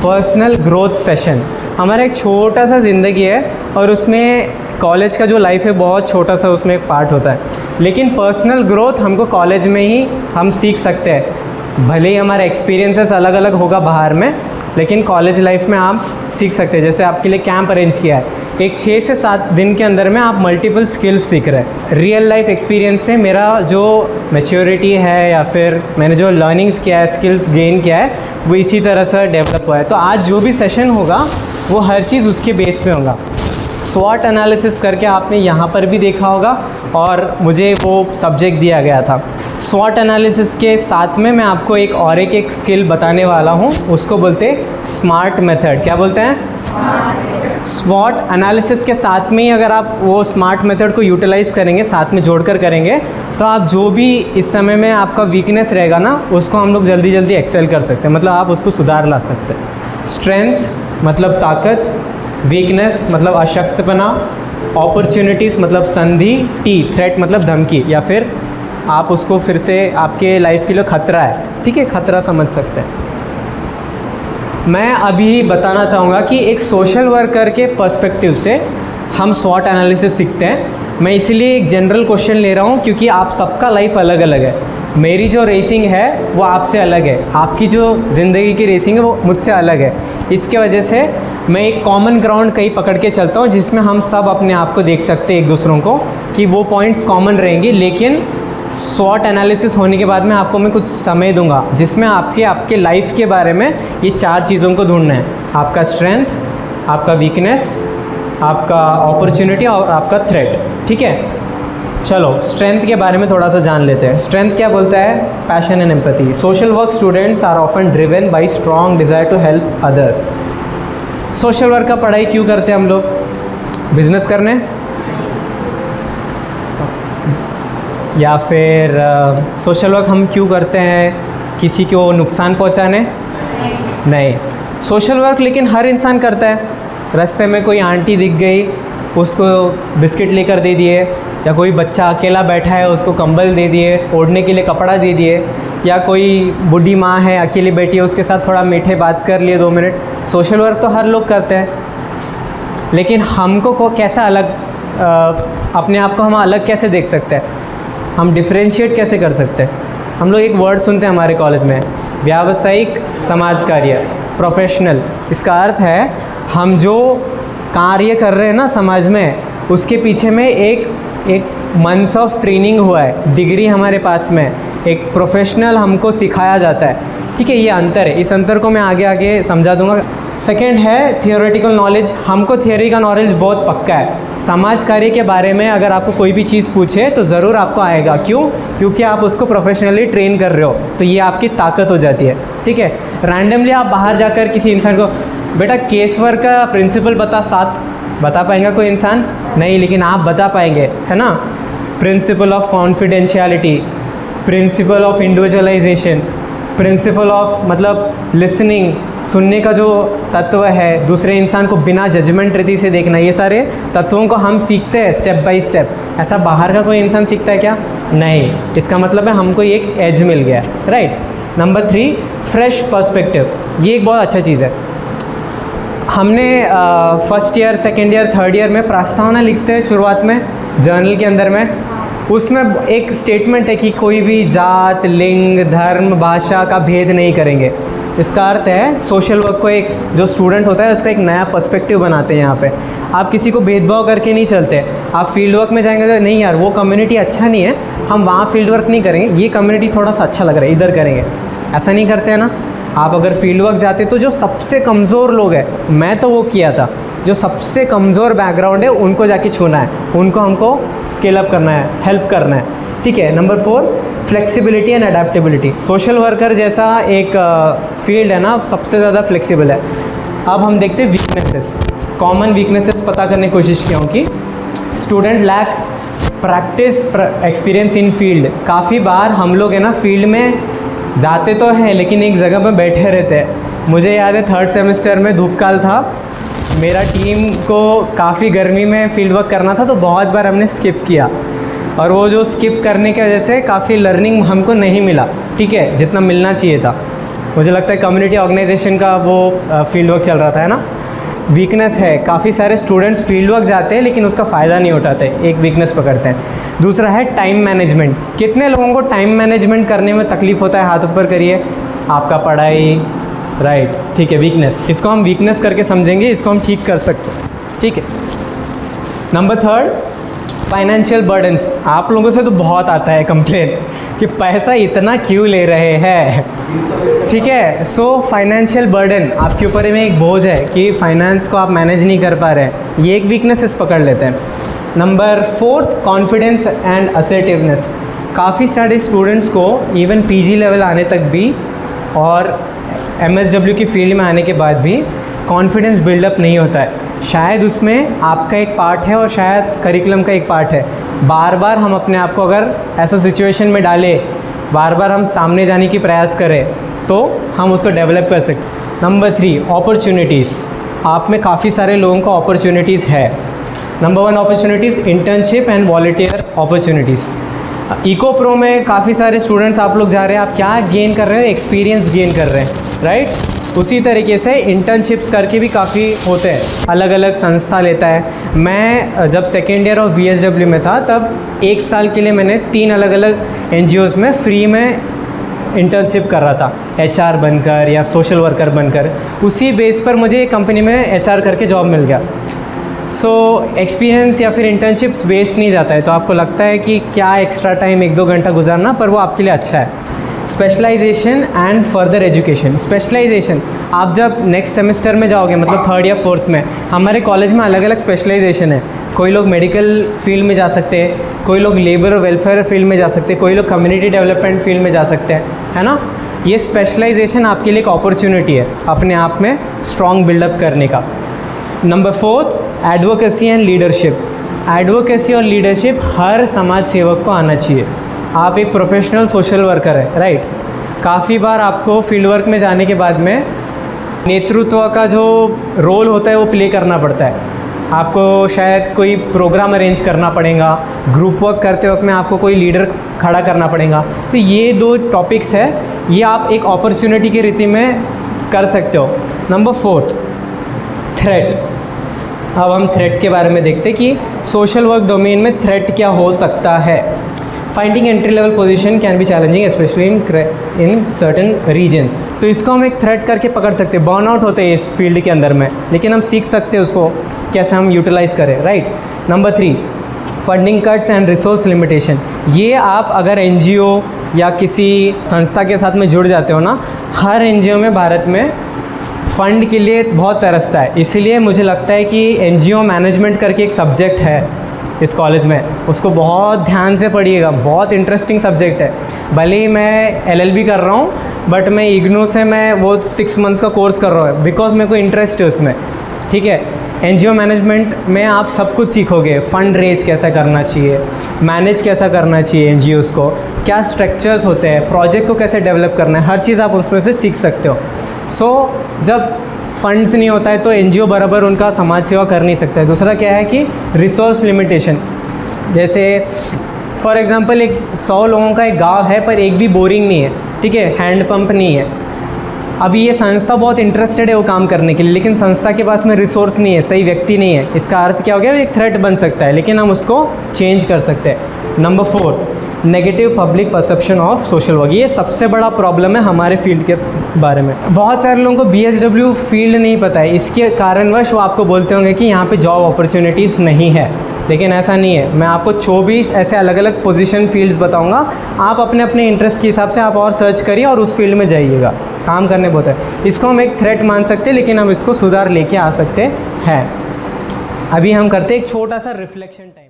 Personal growth session. हमारा एक छोटा सा ज़िंदगी है और उसमें कॉलेज का जो लाइफ है बहुत छोटा सा उसमें एक पार्ट होता है, लेकिन पर्सनल ग्रोथ हमको कॉलेज में ही हम सीख सकते हैं। भले ही हमारा एक्सपीरियंसेस अलग अलग होगा बाहर में, लेकिन कॉलेज लाइफ में आप सीख सकते हैं। जैसे आपके लिए कैंप अरेंज किया है, एक 6 से 7 दिन के अंदर में आप मल्टीपल स्किल्स सीख रहे हैं। रियल लाइफ एक्सपीरियंस से मेरा जो मैच्योरिटी है या फिर मैंने जो लर्निंग्स किया है, स्किल्स गेन किया है, वो इसी तरह से डेवलप हुआ है। तो आज जो भी सेशन होगा वो हर चीज़ उसके बेस पे होगा। स्वॉट एनालिसिस करके आपने यहाँ पर भी देखा होगा और मुझे वो सब्जेक्ट दिया गया था। स्वॉट एनालिसिस के साथ में मैं आपको एक स्किल बताने वाला हूँ, उसको बोलते हैं स्मार्ट मेथड। क्या बोलते हैं? स्वॉट एनालिसिस के साथ में ही अगर आप वो स्मार्ट मेथड को यूटिलाइज़ करेंगे, साथ में जोड़कर करेंगे, तो आप जो भी इस समय में आपका वीकनेस रहेगा ना, उसको हम लोग जल्दी जल्दी एक्सेल कर सकते हैं, मतलब आप उसको सुधार ला सकते हैं। स्ट्रेंथ मतलब ताकत, वीकनेस मतलब अशक्तपना, अपॉर्चुनिटीज़ मतलब संधि, थ्रेट मतलब धमकी, या फिर आप उसको फिर से आपके लाइफ के लिए खतरा है, ठीक है, खतरा समझ सकते हैं। मैं अभी बताना चाहूँगा कि एक सोशल वर्कर के पर्सपेक्टिव से हम स्वॉट एनालिसिस सीखते हैं। मैं इसीलिए एक जनरल क्वेश्चन ले रहा हूँ क्योंकि आप सबका लाइफ अलग अलग है। मेरी जो रेसिंग है वो आपसे अलग है, आपकी जो ज़िंदगी की रेसिंग है वो मुझसे अलग है। इसके वजह से मैं एक कॉमन ग्राउंड कहीं पकड़ के चलता हूँ जिसमें हम सब अपने आप को देख सकते हैं एक दूसरों को, कि वो पॉइंट्स कॉमन रहेंगी। लेकिन स्वॉट एनालिसिस होने के बाद में आपको मैं कुछ समय दूंगा जिसमें आपके लाइफ के बारे में ये 4 चीज़ों को ढूंढना है। आपका स्ट्रेंथ, आपका वीकनेस, आपका अपॉर्चुनिटी और आपका थ्रेट, ठीक है। चलो स्ट्रेंथ के बारे में थोड़ा सा जान लेते हैं। स्ट्रेंथ क्या बोलता है? Passion and empathy. Social work students are often driven by strong desire to help others. Social work का पढ़ाई क्यों करते हैं हम लोग? बिजनेस करने या फिर सोशल वर्क हम क्यों करते हैं? किसी को नुकसान पहुंचाने? नहीं। सोशल वर्क लेकिन हर इंसान करता है। रास्ते में कोई आंटी दिख गई, उसको बिस्किट लेकर दे दिए, या कोई बच्चा अकेला बैठा है उसको कंबल दे दिए, ओढ़ने के लिए कपड़ा दे दिए, या कोई बूढ़ी माँ है अकेली बैठी है उसके साथ थोड़ा मीठे बात कर लिए 2 मिनट। सोशल वर्क तो हर लोग करते हैं, लेकिन हमको को कैसा अलग अपने आप को हम अलग कैसे देख सकते हैं? हम डिफ्रेंशिएट कैसे कर सकते हैं? हम लोग एक वर्ड सुनते हैं हमारे कॉलेज में, व्यावसायिक समाज कार्य, प्रोफेशनल। इसका अर्थ है हम जो कार्य कर रहे हैं ना समाज में, उसके पीछे में एक मंथ्स ऑफ ट्रेनिंग हुआ है, डिग्री हमारे पास में, एक प्रोफेशनल हमको सिखाया जाता है, ठीक है। ये अंतर है, इस अंतर को मैं आगे आगे समझा दूंगा। सेकेंड है थियोरेटिकल नॉलेज। हमको थियोरी का नॉलेज बहुत पक्का है। समाज कार्य के बारे में अगर आपको कोई भी चीज़ पूछे तो ज़रूर आपको आएगा। क्यों? क्योंकि आप उसको प्रोफेशनली ट्रेन कर रहे हो, तो ये आपकी ताकत हो जाती है, ठीक है। रैंडमली आप बाहर जाकर किसी इंसान को, बेटा केस वर्क का प्रिंसिपल बता पाएंगा कोई इंसान? नहीं, लेकिन आप बता पाएंगे, है ना। Principle of confidentiality, principle of individualisation, principle of मतलब लिसनिंग, सुनने का जो तत्व है, दूसरे इंसान को बिना जजमेंट रीति से देखना, ये सारे तत्वों को हम सीखते हैं स्टेप बाय स्टेप। ऐसा बाहर का कोई इंसान सीखता है क्या? नहीं। इसका मतलब है हमको एक एज मिल गया, राइट। Number 3, fresh perspective. ये एक बहुत अच्छा चीज़ है। हमने first year, second year, third year में प्रस्तावना लिखते हैं शुरुआत में जर्नल के अंदर में। उसमें एक स्टेटमेंट है कि कोई भी जात, लिंग, धर्म, भाषा का भेद नहीं करेंगे। इसका अर्थ है सोशल वर्क को एक जो स्टूडेंट होता है उसका एक नया पर्सपेक्टिव बनाते हैं। यहाँ पे आप किसी को भेदभाव करके नहीं चलते। आप फील्ड वर्क में जाएंगे तो नहीं यार वो कम्युनिटी अच्छा नहीं है, हम वहाँ फील्ड वर्क नहीं करेंगे, ये कम्युनिटी थोड़ा सा अच्छा लग रहा है, इधर करेंगे। ऐसा नहीं करते हैं ना। आप अगर फील्ड वर्क जाते तो जो सबसे कमज़ोर लोग हैं, मैं तो वो किया था, जो सबसे कमज़ोर बैकग्राउंड है उनको जाके छूना है, उनको हमको स्केल अप करना है, हेल्प करना है, ठीक है। Number 4, flexibility and adaptability. Social worker जैसा एक फील्ड है ना, सबसे ज़्यादा फ्लेक्सिबल है। अब हम देखते हैं वीकनेसेस, कॉमन वीकनेसेस पता करने की कोशिश किया हूँ कि student lack practice experience in field. काफ़ी बार हम लोग है ना फील्ड में जाते तो हैं लेकिन एक जगह पर बैठे रहते हैं। मुझे याद है 3rd सेमेस्टर में धूपकाल था, मेरा टीम को काफ़ी गर्मी में फील्ड वर्क करना था तो बहुत बार हमने स्किप किया, और वो जो स्किप करने की वजह से काफ़ी लर्निंग हमको नहीं मिला, ठीक है, जितना मिलना चाहिए था। मुझे लगता है कम्युनिटी ऑर्गेनाइजेशन का वो फील्ड वर्क चल रहा था, है ना। वीकनेस है, काफ़ी सारे स्टूडेंट्स फील्ड वर्क जाते हैं लेकिन उसका फ़ायदा नहीं उठाते, एक वीकनेस पकड़ते हैं। दूसरा है टाइम मैनेजमेंट। कितने लोगों को टाइम मैनेजमेंट करने में तकलीफ़ होता है, हाथ ऊपर करिए। आपका पढ़ाई, राइट, ठीक है, वीकनेस, इसको हम वीकनेस करके समझेंगे, इसको हम ठीक कर सकते हैं, ठीक है। Number 3, financial burdens. आप लोगों से तो बहुत आता है कंप्लेन कि पैसा इतना क्यों ले रहे हैं, ठीक है। सो फाइनेंशियल बर्डन आपके ऊपर में एक बोझ है कि फाइनेंस को आप मैनेज नहीं कर पा रहे हैं, ये एक वीकनेसेस पकड़ लेते हैं। Number 4, confidence and assertiveness. काफ़ी सारे स्टूडेंट्स को इवन पीजी लेवल आने तक भी और एमएसडब्ल्यू की फील्ड में आने के बाद भी कॉन्फिडेंस बिल्डअप नहीं होता है। शायद उसमें आपका एक पार्ट है और शायद करिकुलम का एक पार्ट है। बार बार हम अपने आप को अगर ऐसा सिचुएशन में डालें, बार बार हम सामने जाने की प्रयास करें तो हम उसको डेवलप कर सकते। Number 3, opportunities. आप में काफ़ी सारे लोगों को अपॉर्चुनिटीज़ है। Number 1 opportunities, internship and volunteer opportunities. इको प्रो में काफ़ी सारे स्टूडेंट्स आप लोग जा रहे हैं, आप क्या गेन कर रहे हो, एक्सपीरियंस गेन कर रहे हैं, राइट। उसी तरीके से इंटर्नशिप्स करके भी काफ़ी होते हैं, अलग अलग संस्था लेता है। मैं जब सेकेंड ईयर ऑफ बीएसडब्ल्यू में था तब 1 साल के लिए मैंने 3 अलग अलग एनजीओज़ में फ्री में इंटर्नशिप कर रहा था, एचआर बनकर या सोशल वर्कर बनकर। उसी बेस पर मुझे एक कंपनी में एचआर करके जॉब मिल गया। सो एक्सपीरियंस या फिर इंटर्नशिप्स वेस्ट नहीं जाता है। तो आपको लगता है कि क्या एक्स्ट्रा टाइम 1-2 घंटा गुजारना, पर वो आपके लिए अच्छा है। Specialisation and further education. Specialisation आप जब नेक्स्ट सेमेस्टर में जाओगे, मतलब 3rd या 4th में, हमारे कॉलेज में अलग अलग स्पेशलाइजेशन है। कोई लोग मेडिकल फील्ड में जा सकते हैं, कोई लोग लेबर और वेलफेयर फील्ड में जा सकते हैं, कोई लोग कम्युनिटी डेवलपमेंट फील्ड में जा सकते हैं, है ना। ये स्पेशलाइजेशन आपके लिए एक अपॉर्चुनिटी है अपने आप में स्ट्रॉन्ग बिल्डअप करने का। Number 4, advocacy and leadership. Advocacy और लीडरशिप हर समाज सेवक को आना चाहिए। आप एक प्रोफेशनल सोशल वर्कर है, राइट। काफ़ी बार आपको फील्ड वर्क में जाने के बाद में नेतृत्व का जो रोल होता है वो प्ले करना पड़ता है। आपको शायद कोई प्रोग्राम अरेंज करना पड़ेगा, ग्रुप वर्क करते वक्त में आपको कोई लीडर खड़ा करना पड़ेगा। तो ये 2 टॉपिक्स है, ये आप एक अपॉर्चुनिटी की रीति में कर सकते हो। Number 4, threat. अब हम थ्रेट के बारे में देखते हैं कि सोशल वर्क डोमेन में थ्रेट क्या हो सकता है। Finding entry level position can be challenging specially in certain regions. तो इसको हम एक थ्रेट करके पकड़ सकते हैं। बर्नआउट होते हैं इस फील्ड के अंदर में, लेकिन हम सीख सकते हैं उसको कैसे हम यूटिलाइज़ करें, right. Number 3, funding cuts and resource limitation. ये आप अगर एनजीओ या किसी संस्था के साथ में जुड़ जाते हो ना, हर एनजीओ में भारत में फ़ंड के लिए बहुत तरसता है। इसीलिए मुझे लगता है कि एनजीओ मैनेजमेंट करके एक सब्जेक्ट है इस कॉलेज में, उसको बहुत ध्यान से पढ़िएगा, बहुत इंटरेस्टिंग सब्जेक्ट है। भले ही मैं एलएलबी कर रहा हूँ, बट मैं इग्नू से मैं वो 6 मंथ्स का कोर्स कर रहा हूँ बिकॉज मेरे को इंटरेस्ट है उसमें, ठीक है। एनजीओ मैनेजमेंट में आप सब कुछ सीखोगे, फ़ंड रेज कैसा करना चाहिए, मैनेज कैसा करना चाहिए एनजीओज़ को, क्या स्ट्रक्चर्स होते हैं, प्रोजेक्ट को कैसे डेवलप करना है, हर चीज़ आप उसमें से सीख सकते हो। सो जब फंड्स नहीं होता है तो एनजीओ बराबर उनका समाज सेवा कर नहीं सकता है। दूसरा क्या है कि रिसोर्स लिमिटेशन। जैसे फॉर एग्जांपल एक 100 लोगों का एक गांव है पर एक भी बोरिंग नहीं है, ठीक है, हैंड पंप नहीं है। अभी ये संस्था बहुत इंटरेस्टेड है वो काम करने के लिए, लेकिन संस्था के पास में रिसोर्स नहीं है, सही व्यक्ति नहीं है। इसका अर्थ क्या हो गया, एक थ्रेट बन सकता है, लेकिन हम उसको चेंज कर सकते हैं। Number 4, negative public perception of social work. ये सबसे बड़ा प्रॉब्लम है हमारे फील्ड के बारे में। बहुत सारे लोगों को बीएसडब्ल्यू फील्ड नहीं पता है, इसके कारणवश वो आपको बोलते होंगे कि यहाँ पे जॉब अपॉर्चुनिटीज़ नहीं है, लेकिन ऐसा नहीं है। मैं आपको 24 ऐसे अलग अलग पोजीशन फील्ड्स बताऊंगा, आप अपने अपने इंटरेस्ट के हिसाब से आप और सर्च करिए और उस फील्ड में जाइएगा, काम करने बहुत है। इसको हम एक थ्रेट मान सकते हैं, लेकिन हम इसको सुधार लेके आ सकते हैं। अभी हम करते हैं एक छोटा सा रिफ्लेक्शन टाइम।